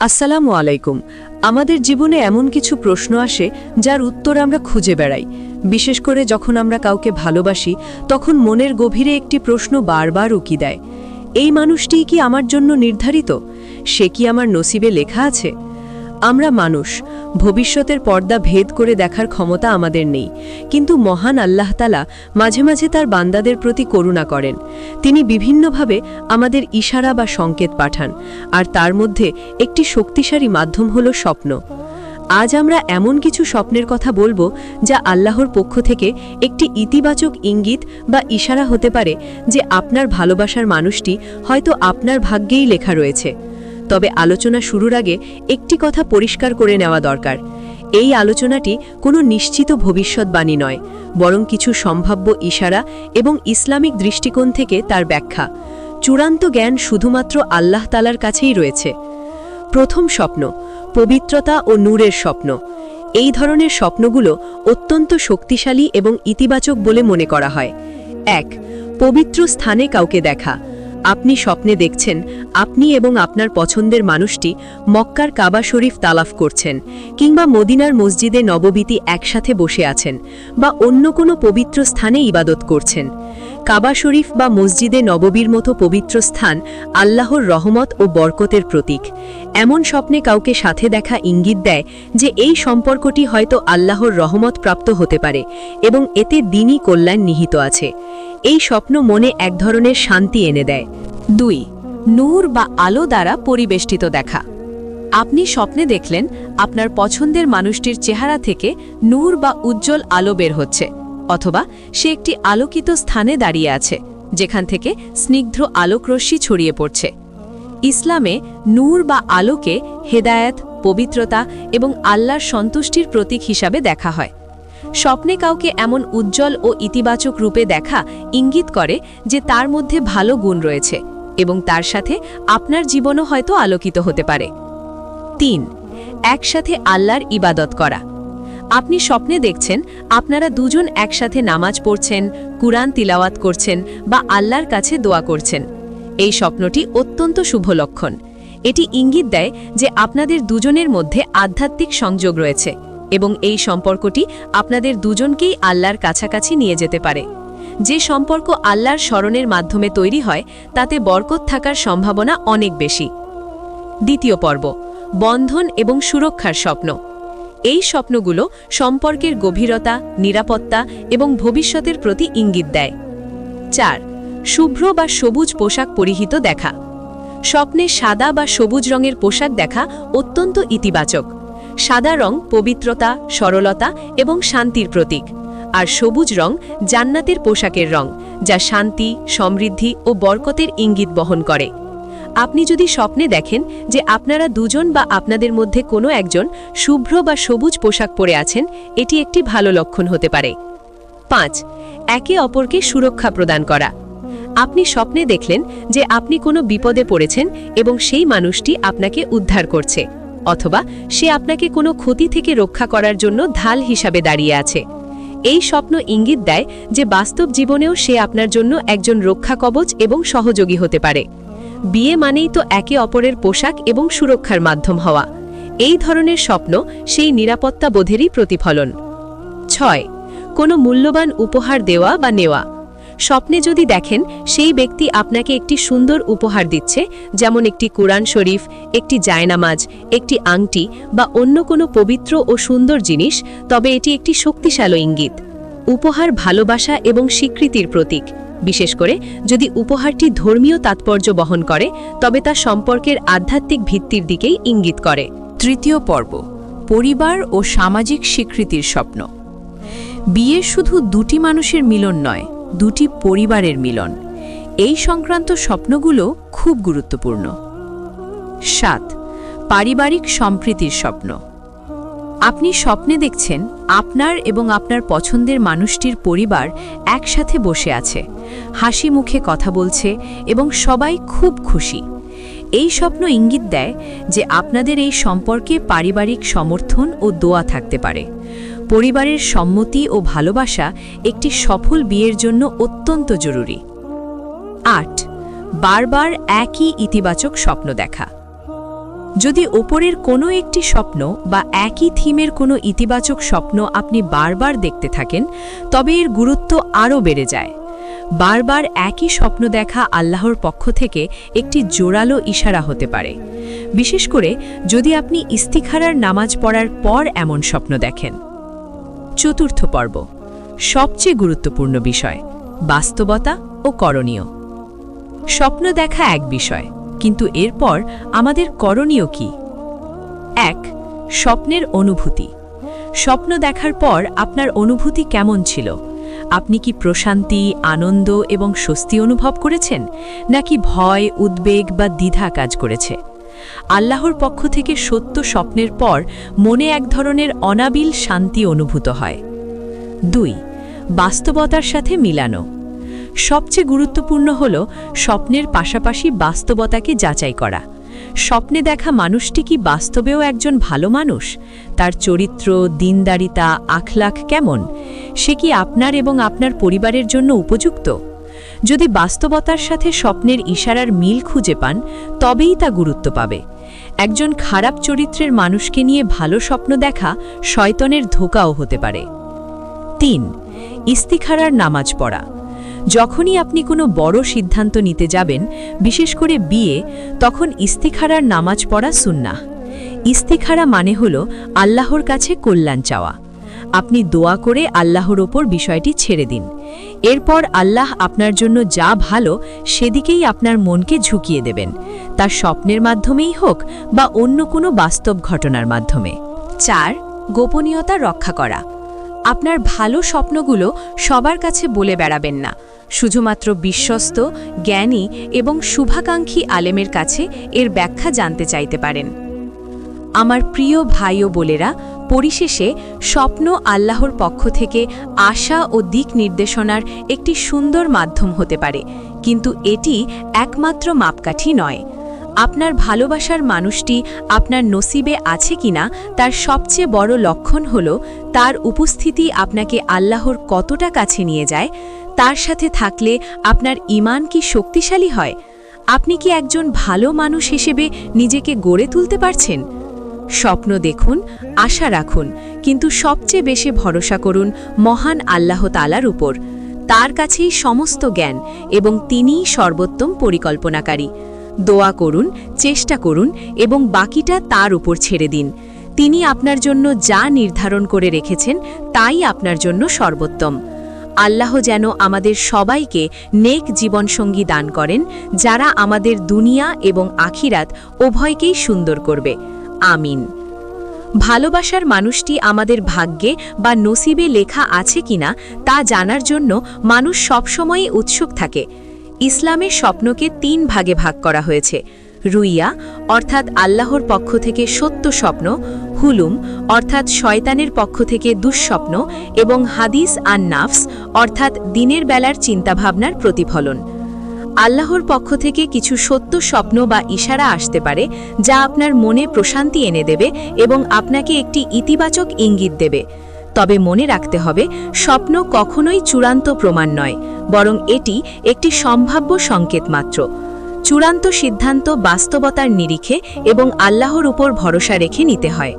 আসসালামু আলাইকুম। আমাদের জীবনে এমন কিছু প্রশ্ন আসে যার উত্তর আমরা খুঁজে বেড়াই। বিশেষ করে যখন আমরা কাউকে ভালোবাসি, তখন মনের গভীরে একটি প্রশ্ন বারবার উকি দেয়। এই মানুষটিই কি আমার জন্য নির্ধারিত? সে কি আমার নসিবে লেখা আছে? আমরা মানুষ, ভবিষ্যতের পর্দা ভেদ করে দেখার ক্ষমতা আমাদের নেই, কিন্তু মহান আল্লাহ তাআলা মাঝে মাঝে তার বান্দাদের প্রতি করুণা করেন। তিনি বিভিন্নভাবে আমাদের ইশারা বা সংকেত পাঠান, আর তার মধ্যে একটি শক্তিশালী মাধ্যম হলো স্বপ্ন। আজ আমরা এমন কিছু স্বপ্নের কথা বলবো যা আল্লাহর পক্ষ থেকে একটি ইতিবাচক ইঙ্গিত বা ইশারা হতে পারে যে আপনার ভালোবাসার মানুষটি হয়তো আপনার ভাগ্যেই লেখা রয়েছে। তবে আলোচনা শুরুর আগে একটি কথা পরিষ্কার করে নেওয়া দরকার। এই আলোচনাটি কোনো নিশ্চিত ভবিষ্যৎবাণী নয়, বরং কিছু সম্ভাব্য ইশারা এবং ইসলামিক দৃষ্টিকোণ থেকে তার ব্যাখ্যা। চূড়ান্ত জ্ঞান শুধুমাত্র আল্লাহ তাআলার কাছেই রয়েছে। প্রথম স্বপ্ন, পবিত্রতা ও নূরের স্বপ্ন। এই ধরনের স্বপ্নগুলো অত্যন্ত শক্তিশালী এবং ইতিবাচক বলে মনে করা হয়। ১. পবিত্র স্থানে কাউকে দেখা। আপনি স্বপ্নে দেখছেন আপনি এবং আপনার পছন্দের মানুষটি মক্কার কাবা শরীফ তাওয়াফ করছেন, কিংবা মদিনার মসজিদে নববীতে একসাথে বসে আছেন, বা অন্য কোনো পবিত্র স্থানে ইবাদত করছেন। কাবা শরীফ বা মসজিদে নববীর মতো পবিত্র স্থান আল্লাহর রহমত ও বরকতের প্রতীক। এমন স্বপ্নে কাউকে সাথে দেখা ইঙ্গিত দেয় যে এই সম্পর্কটি হয়তো আল্লাহর রহমত প্রাপ্ত হতে পারে এবং এতে দ্বীনি কল্যাণ নিহিত আছে। এই স্বপ্ন মনে এক ধরনের শান্তি এনে দেয়। 2. নূর বা আলো দ্বারা পরিবেষ্টিত দেখা। আপনি স্বপ্নে দেখলেন আপনার পছন্দের মানুষটির চেহারা থেকে নূর বা উজ্জ্বল আলো বের হচ্ছে, অথবা সে একটি আলোকিত স্থানে দাঁড়িয়ে আছে যেখান থেকে স্নিগ্ধ আলোকরশ্মি ছড়িয়ে পড়ছে। ইসলামে নূর বা আলোকে হেদায়েত, পবিত্রতা এবং আল্লাহর সন্তুষ্টির প্রতীক হিসাবে দেখা হয়। স্বপ্নে কাউকে এমন উজ্জ্বল ও ইতিবাচক রূপে দেখা ইঙ্গিত করে যে তার মধ্যে ভালো গুণ রয়েছে এবং তার সাথে আপনার জীবনও হয়তো আলোকিত হতে পারে। 3. একসাথে আল্লাহর ইবাদত করা। আপনি স্বপ্নে দেখছেন আপনারা দুজন একসাথে নামাজ পড়ছেন, কুরআন তিলাওয়াত করছেন বা আল্লাহর কাছে দোয়া করছেন। এই স্বপ্নটি অত্যন্ত শুভ লক্ষণ। এটি ইঙ্গিত দেয় যে আপনাদের দুজনের মধ্যে আধ্যাত্মিক সংযোগ রয়েছে এবং এই সম্পর্কটি আপনাদের দুজনকেই আল্লাহর কাছাকাছি নিয়ে যেতে পারে। যে সম্পর্ক আল্লাহর স্মরণের মাধ্যমে তৈরি হয় তাতে বরকত থাকার সম্ভাবনা অনেক বেশি। দ্বিতীয় পর্ব, বন্ধন এবং সুরক্ষার স্বপ্ন। এই স্বপ্নগুলো সম্পর্কের গভীরতা, নিরাপত্তা এবং ভবিষ্যতের প্রতি ইঙ্গিত দেয়। 4. শুভ্র বা সবুজ পোশাক পরিহিত দেখা। স্বপ্নে সাদা বা সবুজ রঙের পোশাক দেখা অত্যন্ত ইতিবাচক। সাদা রং পবিত্রতা, সরলতা এবং শান্তির প্রতীক, আর সবুজ রং জান্নাতের পোশাকের রং, যা শান্তি, সমৃদ্ধি ও বরকতের ইঙ্গিত বহন করে। আপনি যদি স্বপ্নে দেখেন যে আপনারা দুজন বা আপনাদের মধ্যে কোনো একজন শুভ্র বা সবুজ পোশাক পরে আছেন, এটি একটি ভালো লক্ষণ হতে পারে। 5. একে অপরকে সুরক্ষা প্রদান করা। আপনি স্বপ্নে দেখলেন যে আপনি কোনো বিপদে পড়েছেন এবং সেই মানুষটি আপনাকে উদ্ধার করছে, অথবা সে আপনাকে কোনো ক্ষতি থেকে রক্ষা করার জন্য ঢাল হিসাবে দাঁড়িয়ে আছে। এই স্বপ্ন ইঙ্গিত দেয় যে বাস্তব জীবনেও সে আপনার জন্য একজন রক্ষা কবচ এবং সহযোগী হতে পারে। বিয়ে মানেই তো একে অপরের পোশাক এবং সুরক্ষার মাধ্যম হওয়া। এই ধরনের স্বপ্ন সেই নিরাপত্তা বোধেরই প্রতিফলন। 6. কোনো মূল্যবান উপহার দেওয়া বা নেওয়া। স্বপ্নে যদি দেখেন সেই ব্যক্তি আপনাকে একটি সুন্দর উপহার দিচ্ছে, যেমন একটি কুরআন শরীফ, একটি জায়নামাজ, একটি আংটি বা অন্য কোনো পবিত্র ও সুন্দর জিনিস, তবে এটি একটি শক্তিশালী ইঙ্গিত। উপহার ভালোবাসা এবং স্বীকৃতির প্রতীক। বিশেষ করে যদি উপহারটি ধর্মীয় তাৎপর্য বহন করে, তবে তা সম্পর্কের আধ্যাত্মিক ভিত্তির দিকেই ইঙ্গিত করে। তৃতীয় পর্ব, পরিবার ও সামাজিক স্বীকৃতির স্বপ্ন। বিয়ে শুধু দুটি মানুষের মিলন নয়, দুটি পরিবারের মিলন। এই সংক্রান্ত স্বপ্নগুলো খুব গুরুত্বপূর্ণ। 7. পারিবারিক সম্প্রীতির স্বপ্ন। আপনি স্বপ্নে দেখছেন আপনার এবং আপনার পছন্দের মানুষটির পরিবার একসাথে বসে আছে, হাসি মুখে কথা বলছে এবং সবাই খুব খুশি। এই স্বপ্ন ইঙ্গিত দেয় যে আপনাদের এই সম্পর্কে পারিবারিক সমর্থন ও দোয়া থাকতে পারে। পরিবারের সম্মতি ও ভালোবাসা একটি সফল বিয়ের জন্য অত্যন্ত জরুরি। 8. বারবার একই ইতিবাচক স্বপ্ন দেখা। যদি ওপরের কোনো একটি স্বপ্ন বা একই থিমের কোনো ইতিবাচক স্বপ্ন আপনি বারবার দেখতে থাকেন, তবে এর গুরুত্ব আরও বেড়ে যায়। বারবার একই স্বপ্ন দেখা আল্লাহর পক্ষ থেকে একটি জোরালো ইশারা হতে পারে, বিশেষ করে যদি আপনি ইস্তিখারার নামাজ পড়ার পর এমন স্বপ্ন দেখেন। চতুর্থ পর্ব, সবচেয়ে গুরুত্বপূর্ণ বিষয়, বাস্তবতা ও করণীয়। স্বপ্ন দেখা এক বিষয়, কিন্তু এরপর আমাদের করণীয় কি? 1. স্বপ্নের অনুভূতি। স্বপ্ন দেখার পর আপনার অনুভূতি কেমন ছিল? আপনি কি প্রশান্তি, আনন্দ এবং স্বস্তি অনুভব করেছেন, নাকি ভয়, উদ্বেগ বা দ্বিধা কাজ করেছে? আল্লাহর পক্ষ থেকে সত্য স্বপ্নের পর মনে এক ধরনের অনাবিল শান্তি অনুভূত হয়। 2. বাস্তবতার সাথে মিলানো। সবচেয়ে গুরুত্বপূর্ণ হল স্বপ্নের পাশাপাশি বাস্তবতাকে যাচাই করা। স্বপ্নে দেখা মানুষটি কি বাস্তবেও একজন ভালো মানুষ? তার চরিত্র, দিনদারিতা, আখলাখ কেমন? সে কি আপনার এবং আপনার পরিবারের জন্য উপযুক্ত? যদি বাস্তবতার সাথে স্বপ্নের ইশারার মিল খুঁজে পান, তবেই তা গুরুত্ব পাবে। একজন খারাপ চরিত্রের মানুষকে নিয়ে ভালো স্বপ্ন দেখা শয়তানের ধোঁকাও হতে পারে। 3. ইস্তিখারার নামাজ পড়া। যখনই আপনি কোনো বড় সিদ্ধান্ত নিতে যাবেন, বিশেষ করে বিয়ে, তখন ইস্তিখারার নামাজ পড়া সুন্নাহ। ইস্তিখারা মানে হলো আল্লাহর কাছে কল্যাণ চাওয়া। আপনি দোয়া করে আল্লাহর ওপর বিষয়টি ছেড়ে দিন। এরপর আল্লাহ আপনার জন্য যা ভালো সেদিকেই আপনার মনকে ঝুঁকিয়ে দেবেন, তার স্বপ্নের মাধ্যমেই হোক বা অন্য কোনো বাস্তব ঘটনার মাধ্যমে। 4. গোপনীয়তা রক্ষা করা। আপনার ভালো স্বপ্নগুলো সবার কাছে বলে বেড়াবেন না। শুধুমাত্র বিশ্বস্ত, জ্ঞানী এবং শুভাকাঙ্ক্ষী আলেমের কাছে এর ব্যাখ্যা জানতে চাইতে পারেন। আমার প্রিয় ভাই ও বোনেরা, পরিশেষে স্বপ্ন আল্লাহর পক্ষ থেকে আশা ও দিক নির্দেশনার একটি সুন্দর মাধ্যম হতে পারে, কিন্তু এটি একমাত্র মাপকাঠি নয়। আপনার ভালোবাসার মানুষটি আপনার নসিবে আছে কিনা তার সবচেয়ে বড় লক্ষণ হল তার উপস্থিতি আপনাকে আল্লাহর কতটা কাছে নিয়ে যায়। তার সাথে থাকলে আপনার ঈমান কি শক্তিশালী হয়? আপনি কি একজন ভালো মানুষ হিসেবে নিজেকে গড়ে তুলতে পারছেন? স্বপ্ন দেখুন, আশা রাখুন, কিন্তু সবচেয়ে বেশি ভরসা করুন মহান আল্লাহ তাআলার উপর। তার কাছেই সমস্ত জ্ঞান এবং তিনিই সর্বোত্তম পরিকল্পনাকারী। দোয়া করুন, চেষ্টা করুন এবং বাকিটা তার উপর ছেড়ে দিন। তিনি আপনার জন্য যা নির্ধারণ করে রেখেছেন তাই আপনার জন্য সর্বোত্তম। আল্লাহ যেন আমাদের সবাইকে নেক জীবনসঙ্গী দান করেন, যারা আমাদের দুনিয়া এবং আখিরাত উভয়কেই সুন্দর করবে। আমিন। ভালোবাসার মানুষটি আমাদের ভাগ্যে বা নসিবে লেখা আছে কিনা তা জানার জন্য মানুষ সবসময়ই উৎসুক থাকে। ইসলামের স্বপ্নকে 3 ভাগে ভাগ করা হয়েছে: রুইয়া অর্থাৎ আল্লাহর পক্ষ থেকে সত্য স্বপ্ন, হুলুম অর্থাৎ শয়তানের পক্ষ থেকে দুঃস্বপ্ন এবং হাদিস আন নাফস অর্থাৎ দিনের বেলার চিন্তাভাবনার প্রতিফলন। আল্লাহর পক্ষ থেকে কিছু সত্য স্বপ্ন বা ইশারা আসতে পারে যা আপনার মনে প্রশান্তি এনে দেবে এবং আপনাকে একটি ইতিবাচক ইঙ্গিত দেবে। তবে মনে রাখতে হবে, স্বপ্ন কখনোই চূড়ান্ত প্রমাণ নয়, বরং এটি একটি সম্ভাব্য সংকেত মাত্র। চূড়ান্ত সিদ্ধান্ত বাস্তবতার নিরিখে এবং আল্লাহর উপর ভরসা রেখে নিতে হয়।